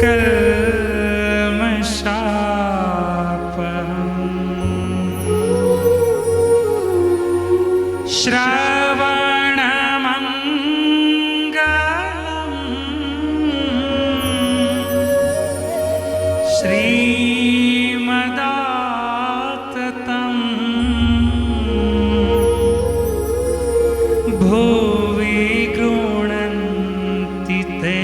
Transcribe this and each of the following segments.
कल्मषापहम् श्रवणमङ्गलम् श्रीमदाततम् भुवि गृह्णन्ति ते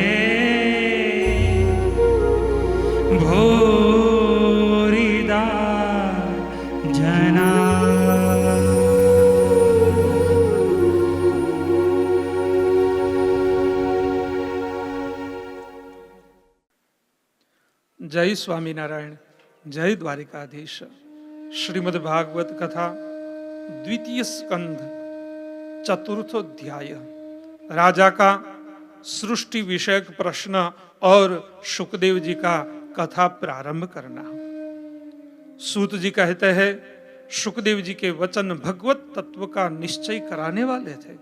भूरिदा जना। जय स्वामीनारायण, जय द्वारिकाधीश। श्रीमद् भागवत कथा द्वितीय स्कंध चतुर्थोध्याय। राजा का सृष्टि विषयक प्रश्न और शुकदेव जी का कथा प्रारंभ करना। सूत जी कहते हैं, शुकदेव जी के वचन भगवत तत्व का निश्चय कराने वाले थे।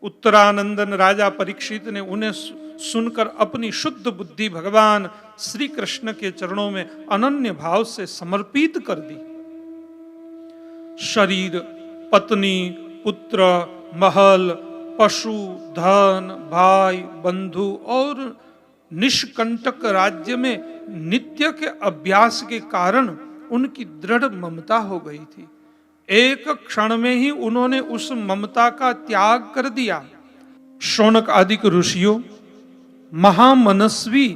उत्तरानंदन राजा परीक्षित ने उन्हें सुनकर अपनी शुद्ध बुद्धि भगवान श्री कृष्ण के चरणों में अनन्य भाव से समर्पित कर दी। शरीर, पत्नी, पुत्र, महल, पशु, धन, भाई, बंधु और निष्कंटक राज्य में नित्य के अभ्यास के कारण उनकी दृढ़ ममता हो गई थी। एक क्षण में ही उन्होंने उस ममता का त्याग कर दिया। शौनक आदि ऋषियों, महामनस्वी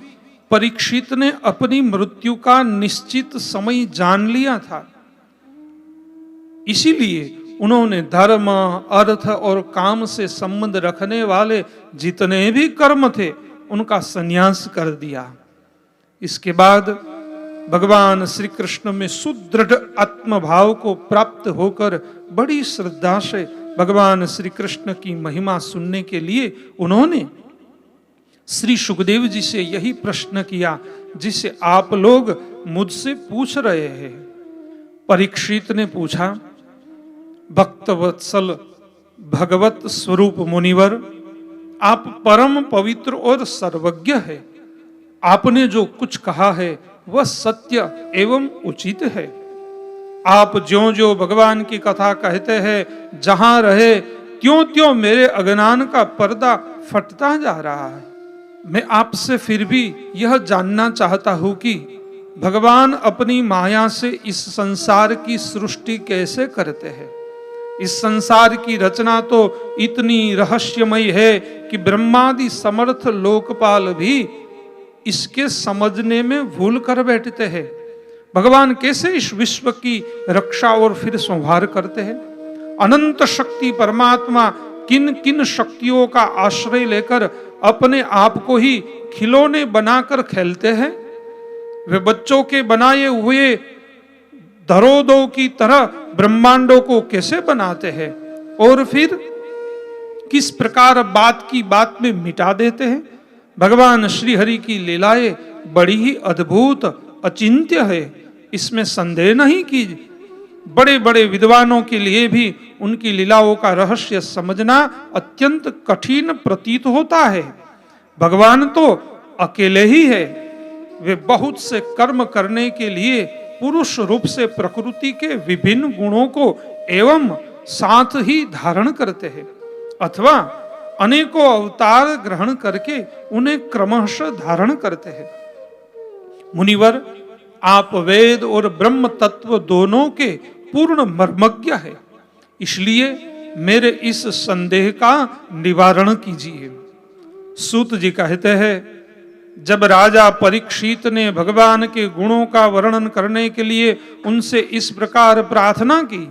परीक्षित ने अपनी मृत्यु का निश्चित समय जान लिया था। इसीलिए उन्होंने धर्म, अर्थ और काम से संबंध रखने वाले जितने भी कर्म थे उनका संन्यास कर दिया। इसके बाद भगवान श्री कृष्ण में सुदृढ़ आत्मभाव को प्राप्त होकर बड़ी श्रद्धा से भगवान श्री कृष्ण की महिमा सुनने के लिए उन्होंने श्री सुखदेव जी से यही प्रश्न किया जिसे आप लोग मुझसे पूछ रहे हैं। परीक्षित ने पूछा, भक्तवत्सल भगवत स्वरूप मुनिवर, आप परम पवित्र और सर्वज्ञ है। आपने जो कुछ कहा है वह सत्य एवं उचित है। आप ज्यों ज्यों भगवान की कथा कहते हैं, जहां रहे त्यों त्यों मेरे अज्ञान का पर्दा फटता जा रहा है। मैं आपसे फिर भी यह जानना चाहता हूं कि भगवान अपनी माया से इस संसार की सृष्टि कैसे करते हैं। इस संसार की रचना तो इतनी रहस्यमय है कि ब्रह्मादि समर्थ लोकपाल भी इसके समझने में भूल कर बैठते हैं। भगवान कैसे इस विश्व की रक्षा और फिर संहार करते हैं। अनंत शक्ति परमात्मा किन किन शक्तियों का आश्रय लेकर अपने आप को ही खिलौने बनाकर खेलते हैं। वे बच्चों के बनाए हुए धरोदों की तरह ब्रह्मांडों को कैसे बनाते हैं और फिर किस प्रकार बात की बात में मिटा देते हैं। भगवान श्री हरि की लीलाएं बड़ी ही अद्भुत अचिंत्य है, इसमें संदेह नहीं कीजिए। बड़े बड़े विद्वानों के लिए भी उनकी लीलाओं का रहस्य समझना अत्यंत कठिन प्रतीत होता है। भगवान तो अकेले ही है। वे बहुत से कर्म करने के लिए पुरुष रूप से प्रकृति के विभिन्न गुणों को एवं साथ ही धारण करते हैं अथवा अनेकों अवतार ग्रहण करके उन्हें क्रमशः धारण करते हैं। मुनिवर, आप वेद और ब्रह्म तत्व दोनों के पूर्ण मर्मज्ञ है, इसलिए मेरे इस संदेह का निवारण कीजिए। सूत जी कहते हैं, जब राजा परीक्षित ने भगवान के गुणों का वर्णन करने के लिए उनसे इस प्रकार प्रार्थना की,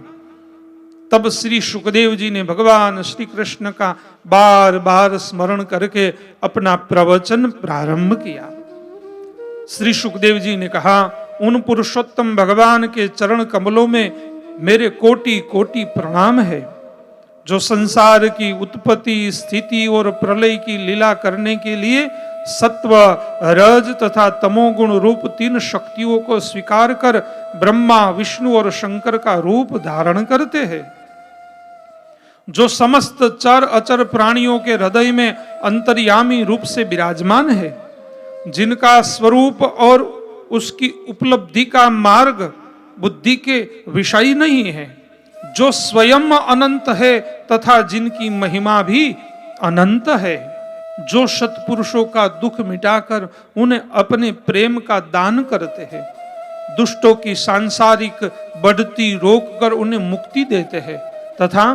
तब श्री सुखदेव जी ने भगवान श्री कृष्ण का बार बार स्मरण करके अपना प्रवचन प्रारंभ किया। श्री सुखदेव जी ने कहा, उन पुरुषोत्तम भगवान के चरण कमलों में मेरे कोटि कोटि प्रणाम है, जो संसार की उत्पत्ति, स्थिति और प्रलय की लीला करने के लिए सत्व, रज तथा तमोगुण रूप तीन शक्तियों को स्वीकार कर ब्रह्मा, विष्णु और शंकर का रूप धारण करते हैं, जो समस्त चर अचर प्राणियों के हृदय में अंतर्यामी रूप से विराजमान है, जिनका स्वरूप और उसकी उपलब्धि का मार्ग बुद्धि के विषय नहीं है, जो स्वयं अनंत है तथा जिनकी महिमा भी अनंत है, जो सत्पुरुषों का दुख मिटाकर उन्हें अपने प्रेम का दान करते हैं, दुष्टों की सांसारिक बढ़ती रोककर उन्हें मुक्ति देते हैं, तथा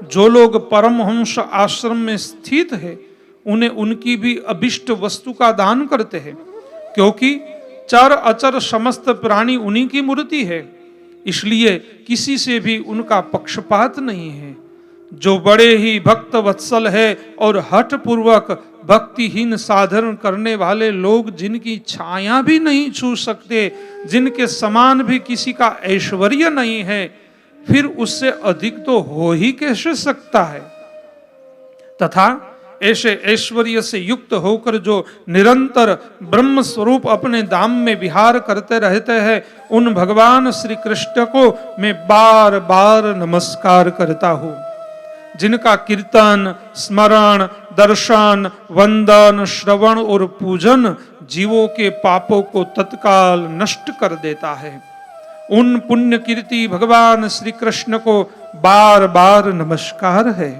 जो लोग परमहंस आश्रम में स्थित है उन्हें उनकी भी अभिष्ट वस्तु का दान करते हैं, क्योंकि चर अचर समस्त प्राणी उन्हीं की मूर्ति है, इसलिए किसी से भी उनका पक्षपात नहीं है। जो बड़े ही भक्त वत्सल है और हठ पूर्वक भक्तिहीन साधन करने वाले लोग जिनकी छाया भी नहीं छू सकते, जिनके समान भी किसी का ऐश्वर्य नहीं है, फिर उससे अधिक तो हो ही कैसे सकता है। तथा ऐसे ऐश्वर्य से युक्त होकर जो निरंतर ब्रह्म स्वरूप अपने धाम में विहार करते रहते हैं, उन भगवान श्री कृष्ण को मैं बार बार नमस्कार करता हूँ, जिनका कीर्तन, स्मरण, दर्शन, वंदन, श्रवण और पूजन जीवों के पापों को तत्काल नष्ट कर देता है। उन पुण्य कीर्ति भगवान श्री कृष्ण को बार बार नमस्कार है।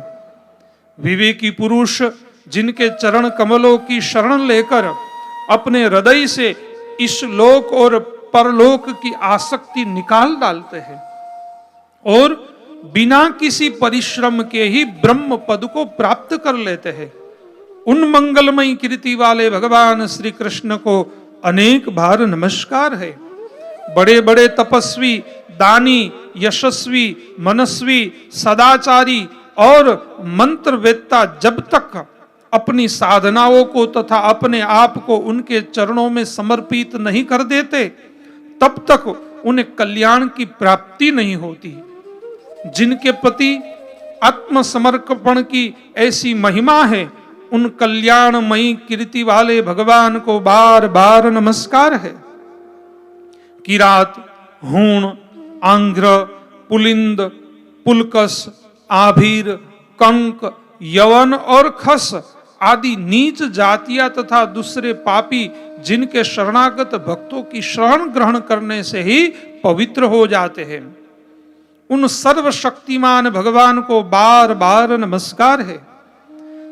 विवेकी पुरुष जिनके चरण कमलों की शरण लेकर अपने हृदय से इस लोक और परलोक की आसक्ति निकाल डालते हैं और बिना किसी परिश्रम के ही ब्रह्म पद को प्राप्त कर लेते हैं, उन मंगलमयी कीर्ति वाले भगवान श्री कृष्ण को अनेक बार नमस्कार है। बड़े बड़े तपस्वी, दानी, यशस्वी, मनस्वी, सदाचारी और मंत्रवेत्ता जब तक अपनी साधनाओं को तथा अपने आप को उनके चरणों में समर्पित नहीं कर देते, तब तक उन्हें कल्याण की प्राप्ति नहीं होती। जिनके प्रति आत्मसमर्पण की ऐसी महिमा है, उन कल्याणमयी कीर्ति वाले भगवान को बार बार नमस्कार है। किरात, हूण, आंध्र, पुलिंद, पुलकस, आभीर, कंक, यवन और खस आदि नीच जातियां तथा दूसरे पापी जिनके शरणागत भक्तों की शरण ग्रहण करने से ही पवित्र हो जाते हैं, उन सर्वशक्तिमान भगवान को बार बार नमस्कार है।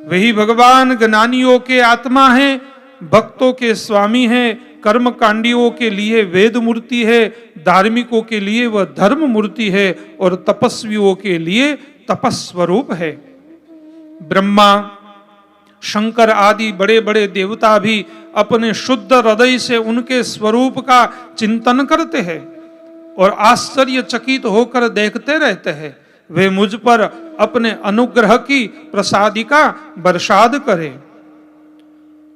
वही भगवान ज्ञानियों के आत्मा है, भक्तों के स्वामी है, कर्मकांडियों के लिए वेद मूर्ति है, धार्मिकों के लिए वह धर्म मूर्ति है और तपस्वियों के लिए तपस्वरूप है। ब्रह्मा, शंकर आदि बड़े बड़े देवता भी अपने शुद्ध हृदय से उनके स्वरूप का चिंतन करते हैं और आश्चर्यचकित होकर देखते रहते हैं, वे मुझ पर अपने अनुग्रह की प्रसादिका बरसात करें।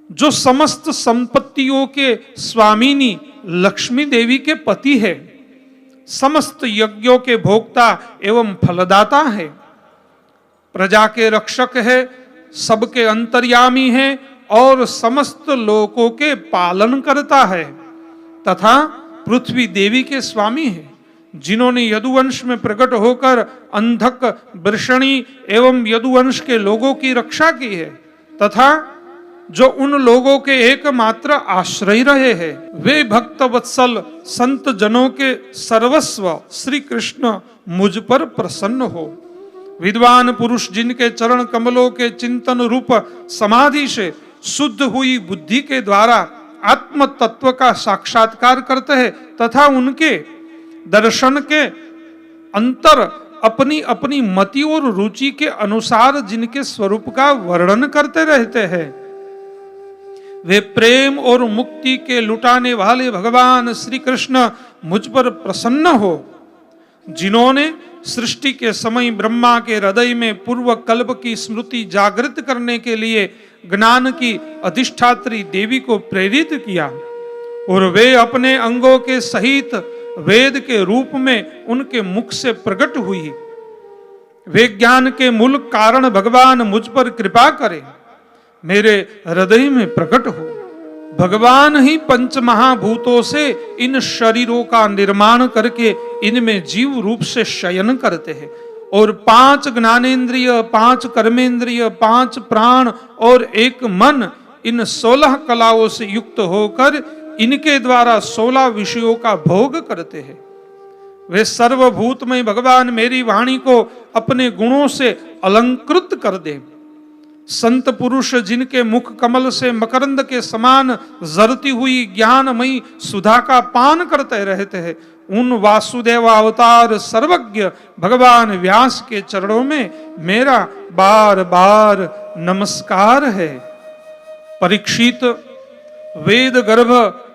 जो समस्त संपत्तियों के स्वामिनी लक्ष्मी देवी के पति है, समस्त यज्ञों के भोक्ता एवं फलदाता है, प्रजा के रक्षक है, सबके अंतर्यामी है और समस्त लोकों के पालन करता है, तथा पृथ्वी देवी के स्वामी है, जिन्होंने यदुवंश में प्रकट होकर अंधक, वृषणी एवं यदुवंश के लोगों की रक्षा की है, तथा जो उन लोगों के एकमात्र आश्रय रहे हैं। वे भक्त वत्सल संत जनों के सर्वस्व श्री कृष्ण मुझ पर प्रसन्न हो। विद्वान पुरुष जिनके चरण कमलों के चिंतन रूप समाधि से शुद्ध हुई बुद्धि के द्वारा आत्म तत्व का साक्षात्कार करते हैं तथा उनके दर्शन के अंतर अपनी अपनी मति और रुचि के अनुसार जिनके स्वरूप का वर्णन करते रहते हैं, वे प्रेम और मुक्ति के लुटाने वाले भगवान श्री कृष्ण मुझ पर प्रसन्न हो। जिन्होंने सृष्टि के समय ब्रह्मा के हृदय में पूर्व कल्प की स्मृति जागृत करने के लिए ज्ञान की अधिष्ठात्री देवी को प्रेरित किया और वे अपने अंगों के सहित वेद के रूप में उनके मुख से प्रकट हुई। वे ज्ञान के मूल कारण भगवान मुझ पर कृपा करें, मेरे हृदय में प्रकट हो। भगवान ही पंच महाभूतों से इन शरीरों का निर्माण करके इनमें जीव रूप से शयन करते हैं और 5 ज्ञानेन्द्रिय, 5 कर्मेंद्रिय, 5 प्राण और 1 मन, इन 16 कलाओं से युक्त होकर इनके द्वारा 16 विषयों का भोग करते हैं। वे सर्वभूतमय भगवान मेरी वाणी को अपने गुणों से अलंकृत कर दे। संत पुरुष जिनके मुख कमल से मकरंद के समान जरती हुई ज्ञानमयी सुधा का पान करते रहते हैं, उन वासुदेव अवतार सर्वज्ञ भगवान व्यास के चरणों में मेरा बार बार नमस्कार है। परीक्षित, वेद गर्भ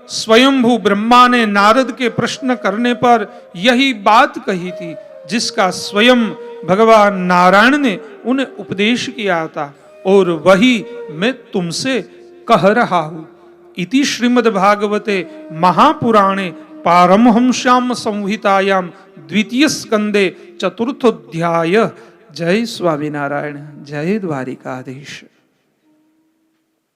स्वयंभू ब्रह्मा ने नारद के प्रश्न करने पर यही बात कही थी जिसका स्वयं भगवान नारायण ने उन्हें उपदेश किया था, और वही मैं तुमसे कह रहा हूं। इति श्रीमद्भागवते महापुराणे पारमहंस्याम संहितायाम द्वितीय स्कंदे चतुर्थोध्याय। जय स्वामीनारायण, जय द्वारिकाधीश।